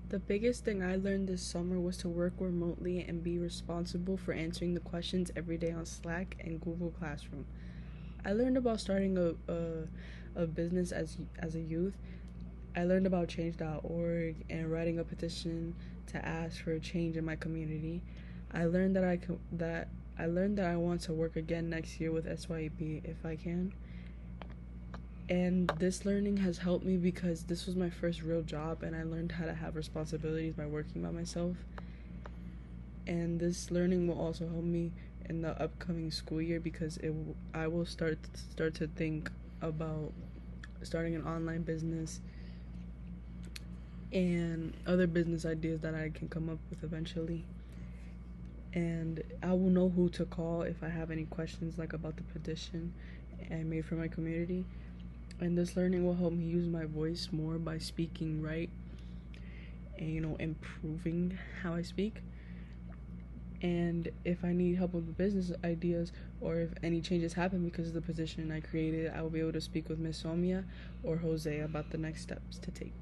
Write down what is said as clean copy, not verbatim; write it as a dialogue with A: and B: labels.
A: The biggest thing I learned this summer was to work remotely and be responsible for answering the questions every day on Slack and Google Classroom. I learned about starting a business as a youth. I learned about change.org and writing a petition to ask for a change in my community. I learned that I want to work again next year with SYEP if I can. And this learning has helped me because this was my first real job, and I learned how to have responsibilities by working by myself. And this learning will also help me in the upcoming school year because I will start to think about starting an online business and other business ideas that I can come up with eventually. And I will know who to call if I have any questions, like about the petition I made for my community. And this learning will help me use my voice more by speaking right and, improving how I speak. And if I need help with business ideas or if any changes happen because of the petition I created, I will be able to speak with Miss Somia or Jose about the next steps to take.